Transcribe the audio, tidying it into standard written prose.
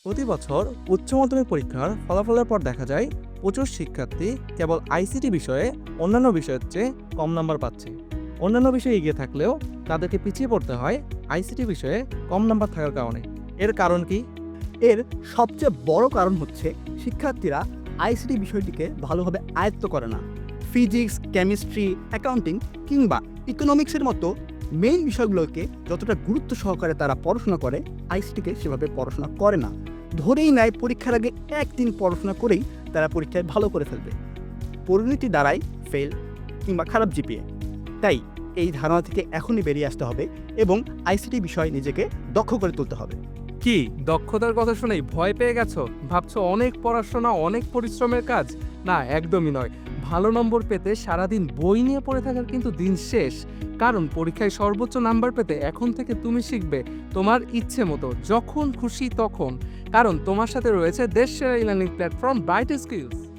প্রতি বছর উচ্চ মাধ্যমিক পরীক্ষার ফলাফলের পর দেখা যায় প্রচুর শিক্ষার্থী কেবল আইসিটি বিষয়ে অন্যান্য বিষয়ের চেয়ে কম নাম্বার পাচ্ছে। অন্যান্য বিষয়ে এগিয়ে থাকলেও তাদেরকে পিছিয়ে পড়তে হয় আইসিটি বিষয়ে কম নাম্বার থাকার কারণে। এর কারণ কি? এর সবচেয়ে বড় কারণ হচ্ছে শিক্ষার্থীরা আইসিটি বিষয়টিকে ভালোভাবে আয়ত্ত করে না। ফিজিক্স, কেমিস্ট্রি, অ্যাকাউন্টিং কিংবা ইকোনমিক্সের মতো মেইন বিষয়গুলোকে যতটা গুরুত্ব সহকারে তারা পড়াশোনা করে, আইসিটিকে সেভাবে পড়াশোনা করে না। ধরেই নেয় পরীক্ষার আগে একদিন পড়াশোনা করেই তারা পরীক্ষায় ভালো করে ফেলবে। পরিণতি দাঁড়ায় ফেল কিংবা খারাপ জিপিএ। তাই এই ধারণা থেকে এখনই বেরিয়ে আসতে হবে এবং আইসিটি বিষয়ে নিজেকে দক্ষ করে তুলতে হবে। কি দক্ষতার কথা শুনেই ভয় পেয়ে গেছো? ভাবছো অনেক পড়াশোনা, অনেক পরিশ্রমের কাজ? না, একদমই নয়। ভালো নম্বর পেতে সারাদিন বই নিয়ে পড়ে থাকার কিন্তু দিন শেষ। কারণ পরীক্ষায় সর্বোচ্চ নাম্বার পেতে এখন থেকে তুমি শিখবে তোমার ইচ্ছে মতো, যখন খুশি তখন। কারণ তোমার সাথে রয়েছে দেশসেরা ই-লার্নিং প্ল্যাটফর্ম ব্রাইট স্কিলস।